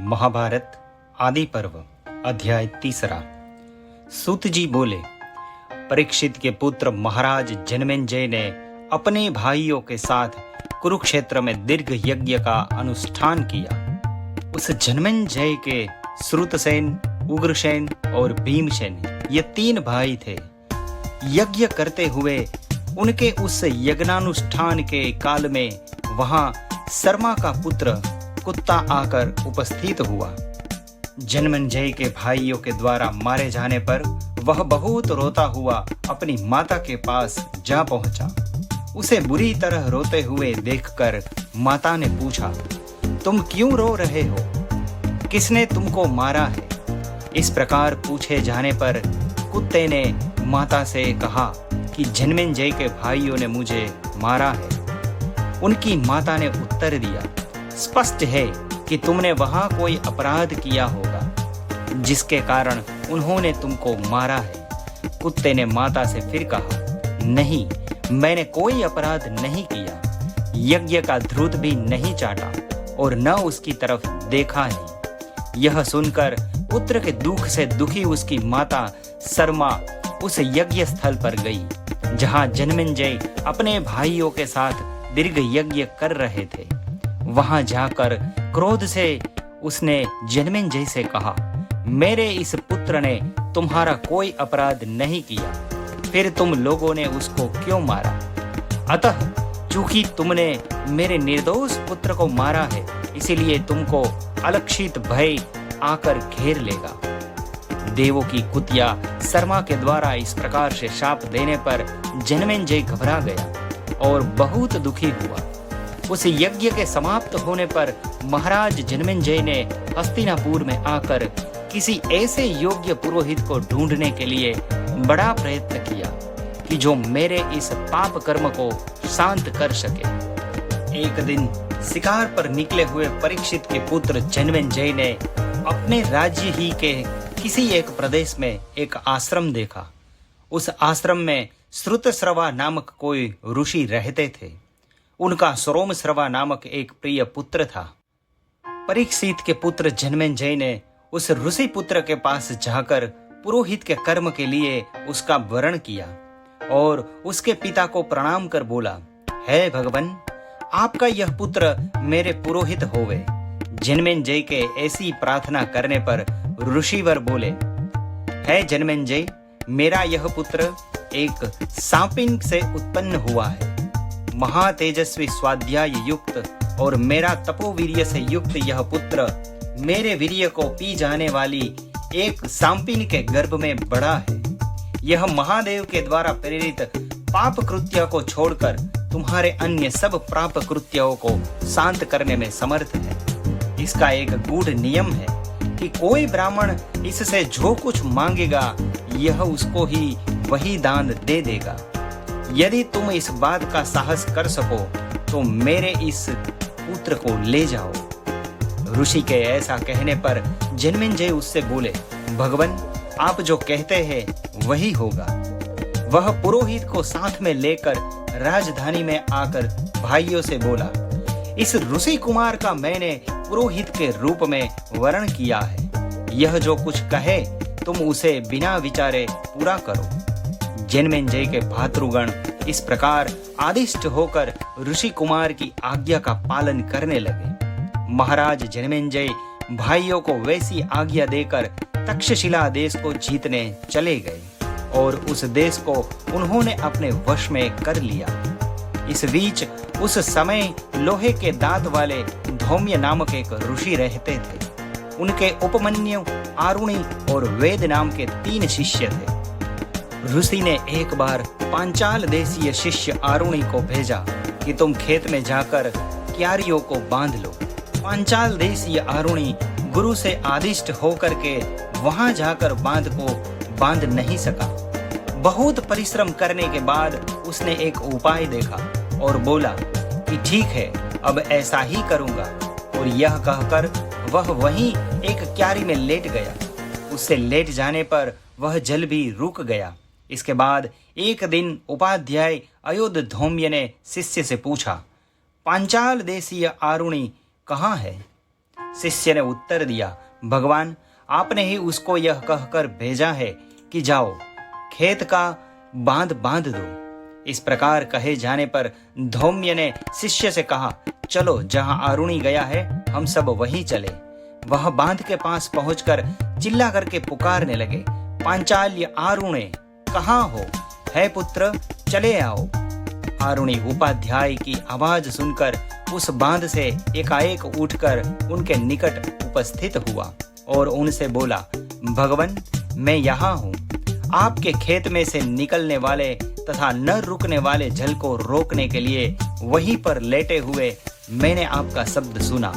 महाभारत आदि पर्व अध्याय 3। सूत जी बोले, परीक्षित के पुत्र महाराज जनमेजय ने अपने भाइयों के साथ कुरुक्षेत्र में दीर्घ यज्ञ का अनुष्ठान किया। उस जनमेजय के श्रुतसेन, उग्रसेन और भीमसेन ये 3 भाई थे। यज्ञ करते हुए उनके उस यज्ञानुष्ठान के काल में वहां शर्मा का पुत्र कुत्ता आकर उपस्थित हुआ। जनमेजय के भाइयों के द्वारा मारे जाने पर वह बहुत रोता हुआ अपनी माता के पास जा पहुंचा। उसे बुरी तरह रोते हुए देखकर माता ने पूछा, तुम क्यों रो रहे हो? किसने तुमको मारा है? इस प्रकार पूछे जाने पर कुत्ते ने माता से कहा कि जनमेजय के भाइयों ने मुझे मारा है। उनकी माता ने उत्तर दिया, स्पष्ट है कि तुमने वहां कोई अपराध किया होगा जिसके कारण उन्होंने तुमको मारा है। कुत्ते ने माता से फिर कहा, नहीं, मैंने कोई अपराध नहीं किया, यज्ञ का ध्रुत भी नहीं चाटा और न उसकी तरफ देखा ही। यह सुनकर पुत्र के दुख से दुखी उसकी माता शर्मा उस यज्ञ स्थल पर गई जहां जनमेजय अपने भाइयों के साथ दीर्घ यज्ञ कर रहे थे। वहां जाकर क्रोध से उसने जनमेजय से कहा, मेरे इस पुत्र ने तुम्हारा कोई अपराध नहीं किया, फिर तुम लोगों ने उसको क्यों मारा? अतः चूंकि तुमने मेरे निर्दोष पुत्र को मारा है, इसीलिए तुमको अलक्षित भय आकर घेर लेगा। देवों की कुतिया शर्मा के द्वारा इस प्रकार से शाप देने पर जनमेजय घबरा गया और बहुत दुखी हुआ। उस यज्ञ के समाप्त होने पर महाराज जनमेजय ने हस्तिनापुर में आकर किसी ऐसे योग्य पुरोहित को ढूंढने के लिए बड़ा प्रयत्न किया कि जो मेरे इस पाप कर्म को शांत कर सके। एक दिन शिकार पर निकले हुए परीक्षित के पुत्र जनमेजय ने अपने राज्य ही के किसी एक प्रदेश में एक आश्रम देखा। उस आश्रम में श्रुतश्रवा नामक कोई ऋषि रहते थे। उनका सोमश्रवा नामक एक प्रिय पुत्र था। परीक्षित के पुत्र जनमेजय ने उस ऋषि पुत्र के पास जाकर पुरोहित के कर्म के लिए उसका वरण किया और उसके पिता को प्रणाम कर बोला, हे भगवान, आपका यह पुत्र मेरे पुरोहित होवे। जनमेजय के ऐसी प्रार्थना करने पर ऋषिवर बोले, हे जनमेजय, मेरा यह पुत्र एक सांपिन से उत्पन्न हुआ है। महातेजस्वी स्वाध्याय युक्त और मेरा तपोवीर्य से युक्त यह पुत्र मेरे वीर्य को पी जाने वाली एक सांपिन के गर्भ में बड़ा है। यह महादेव के द्वारा प्रेरित पाप कृत्य को छोड़कर तुम्हारे अन्य सब पाप कृत्यों को शांत करने में समर्थ है। इसका एक गूढ़ नियम है कि कोई ब्राह्मण इससे जो कुछ मांगेगा यह उसको ही वही दान दे देगा। यदि तुम इस बात का साहस कर सको तो मेरे इस पुत्र को ले जाओ। ऋषि के ऐसा कहने पर जनमेजय उससे बोले, भगवान, आप जो कहते हैं वही होगा। वह पुरोहित को साथ में लेकर राजधानी में आकर भाइयों से बोला, इस ऋषि कुमार का मैंने पुरोहित के रूप में वरण किया है। यह जो कुछ कहे तुम उसे बिना विचारे पूरा करो। जनमेजय के भातृगण इस प्रकार आदिष्ट होकर ऋषि कुमार की आज्ञा का पालन करने लगे। महाराज जनमेजय भाइयों को वैसी आज्ञा देकर तक्षशिला देश को जीतने चले गए और उस देश को उन्होंने अपने वश में कर लिया। इस बीच उस समय लोहे के दांत वाले धौम्य नामक एक ऋषि रहते थे। उनके उपमन्यु, आरुणि और वेद नाम के 3 शिष्य थे। ऋषि ने एक बार पांचाल देशीय शिष्य आरुणि को भेजा कि तुम खेत में जाकर क्यारियों को बांध लो। पांचाल देशीय आरुणि गुरु से आदिष्ट होकर के वहां जाकर बांध को बांध नहीं सका। बहुत परिश्रम करने के बाद उसने एक उपाय देखा और बोला कि ठीक है, अब ऐसा ही करूंगा। और यह कहकर वह वहीं एक क्यारी में लेट गया। उससे लेट जाने पर वह जल भी रुक गया। इसके बाद एक दिन उपाध्याय अयोध्य धौम्य ने शिष्य से पूछा, पांचाल देशीय आरुणि कहाँ है? शिष्य ने उत्तर दिया, भगवान, आपने ही उसको यह कहकर भेजा है कि जाओ खेत का बांध बांध दो। इस प्रकार कहे जाने पर धौम्य ने शिष्य से कहा, चलो जहां आरुणि गया है हम सब वहीं चले। वह बांध के पास पहुंचकर चिल्ला करके पुकारने लगे, पांचाल्य आरुणे कहाँ हो, है पुत्र चले आओ। आरुणि उपाध्याय की आवाज सुनकर उस बांध से एकाएक उठकर उनके निकट उपस्थित हुआ और उनसे बोला, भगवन मैं यहाँ हूँ। आपके खेत में से निकलने वाले तथा न रुकने वाले जल को रोकने के लिए वहीं पर लेटे हुए मैंने आपका शब्द सुना।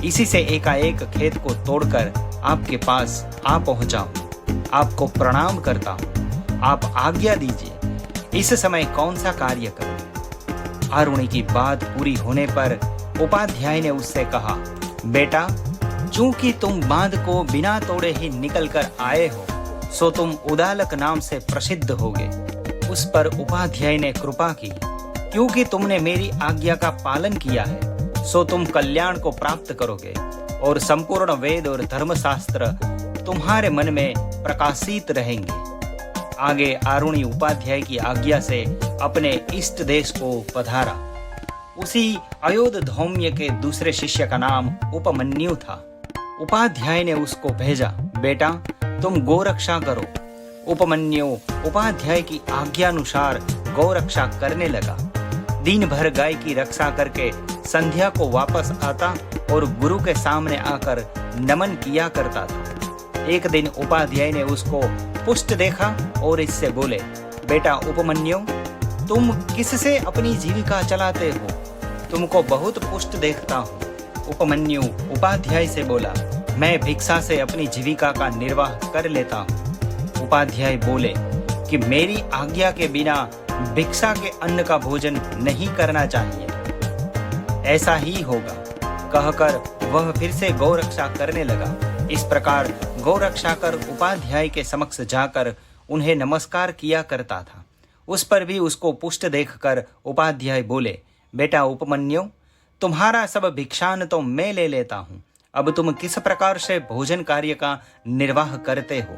इसी से एकाएक खेत को तोड़कर आपके पास आ पहुंचा हूँ। आपको प्रणाम करता हूँ, आप आज्ञा दीजिए, इस समय कौन सा कार्य करूं। आरुणि की बात पूरी होने पर उपाध्याय ने उससे कहा, बेटा चूंकि तुम बांध को बिना तोड़े ही निकल कर आए हो, सो तुम उदालक नाम से प्रसिद्ध होगे। उस पर उपाध्याय ने कृपा की, क्योंकि तुमने मेरी आज्ञा का पालन किया है, सो तुम कल्याण को प्राप्त करोगे और संपूर्ण वेद और धर्मशास्त्र तुम्हारे मन में प्रकाशित रहेंगे। आगे आरुणि उपाध्याय की आज्ञा से अपने इष्ट देश को पधारा। उसी अयोध्य धौम्य के दूसरे शिष्य का नाम उपमन्यु था। उपाध्याय ने उसको भेजा, बेटा तुम गोरक्षा करो। उपमन्यु उपाध्याय की आज्ञानुसार गौरक्षा करने लगा। दिन भर गाय की रक्षा करके संध्या को वापस आता और गुरु के सामने आकर नमन किया करता था। एक दिन उपाध्याय ने उसको पुष्ट देखा और इससे बोले, बेटा उपमन्यु तुम किससे अपनी जीविका चलाते हो, तुमको बहुत पुष्ट देखता हूँ। उपमन्यु उपाध्याय से बोला, मैं भिक्षा से अपनी जीविका का निर्वाह कर लेता हूँ। उपाध्याय बोले कि मेरी आज्ञा के बिना भिक्षा के अन्न का भोजन नहीं करना चाहिए। ऐसा ही होगा, कहकर वह फिर से गौरक्षा करने लगा। इस प्रकार गौरक्षा कर उपाध्याय के समक्ष जाकर उन्हें नमस्कार किया करता था। उस पर भी उसको पुष्ट देखकर उपाध्याय बोले, बेटा उपमन्यु तुम्हारा सब भिक्षान तो मैं ले लेता हूँ, अब तुम किस प्रकार से भोजन कार्य का निर्वाह करते हो।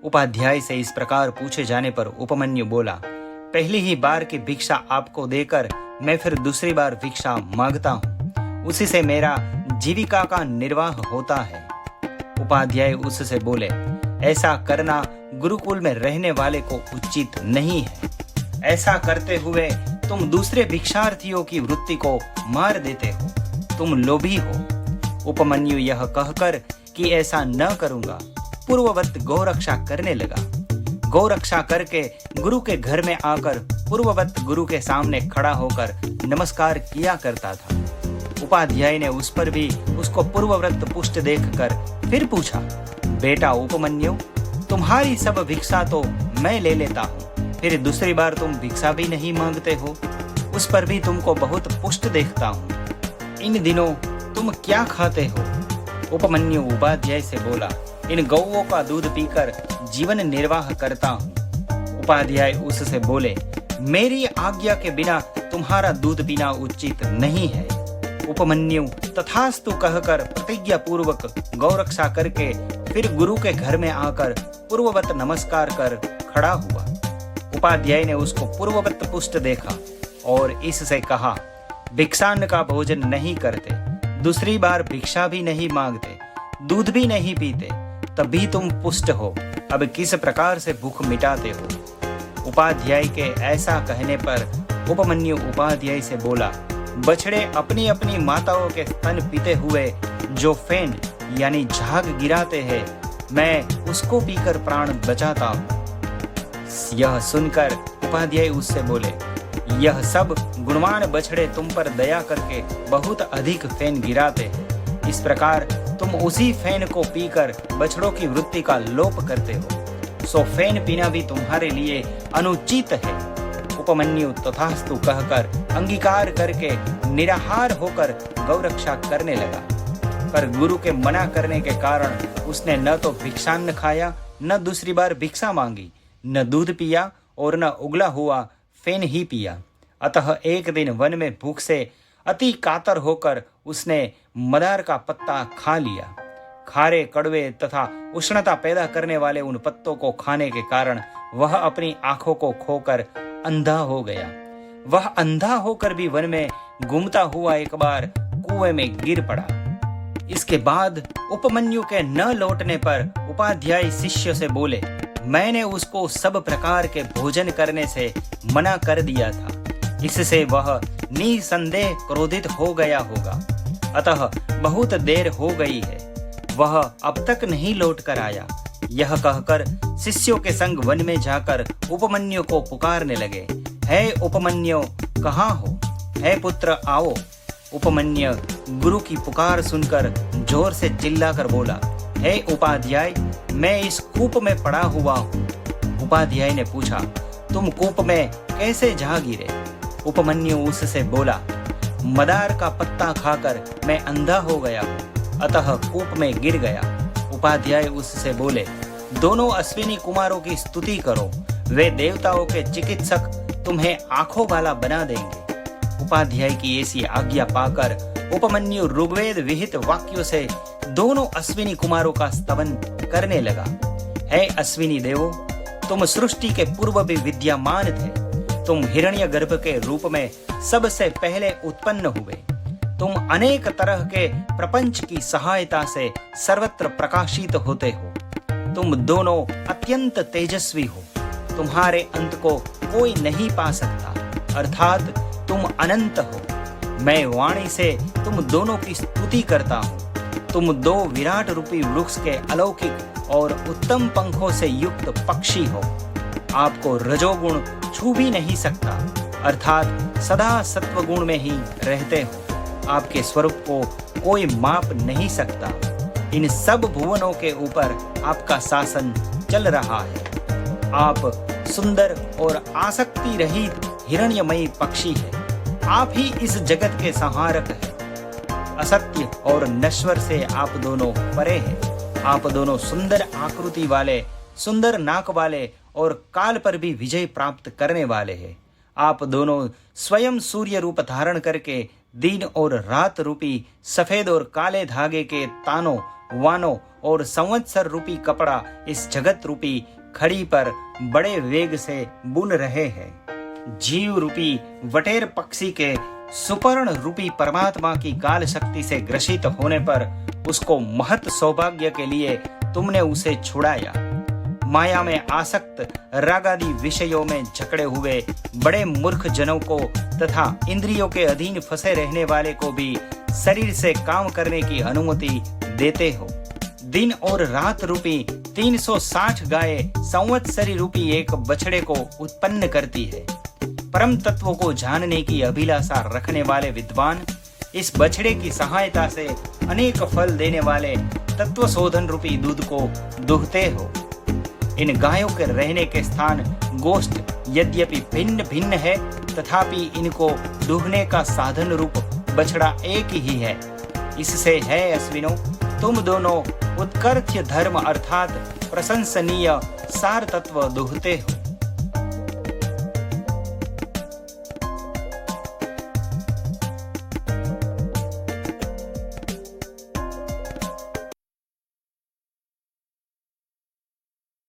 उपाध्याय से इस प्रकार पूछे जाने पर उपमन्यु बोला, पहली ही बार की भिक्षा आपको देकर मैं फिर दूसरी बार भिक्षा मांगता हूँ, उसी से मेरा जीविका का निर्वाह होता है। उपाध्याय उससे बोले, ऐसा करना गुरुकुल में रहने वाले को उचित नहीं है। ऐसा करते हुए तुम दूसरे भिक्षार्थियों की वृत्ति को मार देते हो, तुम लोभी हो। उपमन्यु यह कहकर कि ऐसा न करूंगा, पूर्ववत गौरक्षा करने लगा। गौरक्षा करके गुरु के घर में आकर पूर्ववत गुरु के सामने खड़ा होकर नमस्कार किया करता था। उपाध्याय ने उस पर भी उसको पूर्वव्रत पुष्ट देखकर फिर पूछा, बेटा उपमन्यु तुम्हारी सब भिक्षा तो मैं ले लेता हूँ, फिर दूसरी बार तुम भिक्षा भी नहीं मांगते हो। उस पर भी तुमको बहुत पुष्ट देखता हूँ। इन दिनों तुम क्या खाते हो? उपमन्यु उपाध्याय से बोला, इन गौओं का दूध पीकर जीवन निर्वाह करता हूँ। उपाध्याय उससे बोले, मेरी आज्ञा के बिना तुम्हारा दूध पीना उचित नहीं है। उपमन्यु तथास्तु कहकर प्रतिज्ञा पूर्वक गौरक्षा करके फिर गुरु के घर में आकर पूर्ववत नमस्कार कर खड़ा हुआ। उपाध्याय ने उसको पूर्ववत पुष्ट देखा और इससे कहा, भिक्षान्न का भोजन नहीं करते, दूसरी बार भिक्षा भी नहीं मांगते, दूध भी नहीं पीते, तभी तुम पुष्ट हो, अब किस प्रकार से भूख मिटाते हो। उपाध्याय के ऐसा कहने पर उपमन्यु उपाध्याय से बोला, बछड़े अपनी अपनी माताओं के स्तन पीते हुए जो फेन यानी झाग गिराते हैं, मैं उसको पीकर प्राण बचाता हूँ। यह सुनकर उपाध्याय उससे बोले, यह सब गुणवान बछड़े तुम पर दया करके बहुत अधिक फेन गिराते हैं। इस प्रकार तुम उसी फेन को पीकर बछड़ों की वृत्ति का लोप करते हो, सो फेन पीना भी तुम्हारे लिए अनुचित है। उपमन्यु तथास्तु कहकर अंगीकार करके निराहार होकर गौरक्षा करने लगा। पर गुरु के मना करने के कारण उसने न तो भिक्षान्न खाया, न दूसरी बार भिक्षा मांगी, न दूध पिया और न उगला हुआ फेन ही पिया। अतः एक दिन वन में भूख से अति कातर होकर उसने मदार का पत्ता खा लिया। खारे, कड़वे तथा उष्णता पैदा करने वाले उन पत्तों को खाने के कारण वह अपनी आंखों को खोकर अंधा हो गया। वह अंधा होकर भी वन में घूमता हुआ एक बार कुएं में गिर पड़ा। इसके बाद उपमन्यु के न लौटने पर उपाध्याय शिष्य से बोले, मैंने उसको सब प्रकार के भोजन करने से मना कर दिया था, इससे वह निसंदेह क्रोधित हो गया होगा। अतः बहुत देर हो गई है, वह अब तक नहीं लौट कर आया। यह कहकर शिष्यों के संग वन में जाकर उपमन्यु को पुकारने लगे, हे उपमन्यु, कहाँ हो? हे पुत्र, आओ। उपमन्यु गुरु की पुकार सुनकर जोर से चिल्लाकर बोला, हे उपाध्याय, मैं इस कूप में पड़ा हुआ हूँ। उपाध्याय ने पूछा, तुम कूप में कैसे जा गिरे? उपमन्यु उससे बोला, मदार का पत्ता खाकर मैं अंधा हो गया हूँ, अतः कूप में गिर गया। उपाध्याय उससे बोले, दोनों अश्विनी कुमारों की स्तुति करो, वे देवताओं के चिकित्सक तुम्हें आंखों वाला बना देंगे। उपाध्याय की ऐसी आज्ञा पाकर उपमन्यु ऋग्वेद विहित वाक्यों से दोनों अश्विनी कुमारों का स्तवन करने लगा। हे अश्विनी देवो, तुम सृष्टि के पूर्व भी विद्यमान थे। तुम हिरण्यगर्भ के रूप में सबसे पहले उत्पन्न हुए। तुम अनेक तरह के प्रपंच की सहायता से सर्वत्र प्रकाशित होते हो। तुम दोनों अत्यंत तेजस्वी हो। तुम्हारे अंत को कोई नहीं पा सकता, अर्थात तुम अनंत हो। मैं वाणी से तुम दोनों की स्तुति करता हूँ। तुम दो विराट रूपी वृक्ष के अलौकिक और उत्तम पंखों से युक्त पक्षी हो। आपको रजोगुण छू भी नहीं सकता, अर्थात सदा सत्वगुण में ही रहते हो। आपके स्वरूप को कोई माप नहीं सकता। इन सब भुवनों के ऊपर आपका शासन चल रहा है। आप सुंदर और आसक्ति रहित हिरण्यमयी पक्षी है। आप ही इस जगत के संहारक हैं। असत्य और नश्वर से आप दोनों परे हैं। आप दोनों सुंदर आकृति वाले, सुंदर नाक वाले और काल पर भी विजय प्राप्त करने वाले हैं। आप दोनों स्वयं सूर्य रूप धारण करके दिन और रात रूपी सफेद और काले धागे के तानों, वानों और संवत्सर रूपी कपड़ा इस जगत रूपी खड़ी पर बड़े वेग से बुन रहे हैं। जीव रूपी वटेर पक्षी के सुपर्ण रूपी परमात्मा की काल शक्ति से ग्रसित होने पर उसको महत सौभाग्य के लिए तुमने उसे छुड़ाया। माया में आसक्त रागादि विषयों में जकड़े हुए बड़े मूर्ख जनों को तथा इंद्रियों के अधीन फंसे रहने वाले को भी शरीर से काम करने की अनुमति देते हो। दिन और रात रूपी 360 गायें संवत्सरी रूपी एक बछड़े को उत्पन्न करती है। परम तत्वों को जानने की अभिलाषा रखने वाले विद्वान इस बछड़े की सहायता से अनेक फल देने वाले तत्व शोधन रूपी दूध को दुहते हो। इन गायों के रहने के स्थान गोष्ठ यद्यपि भिन्न भिन्न है, तथापि इनको दुहने का साधन रूप बछड़ा एक ही है। इससे है अश्विनों, तुम दोनों उत्कर्ष धर्म अर्थात प्रशंसनीय सार तत्व दुहते हो।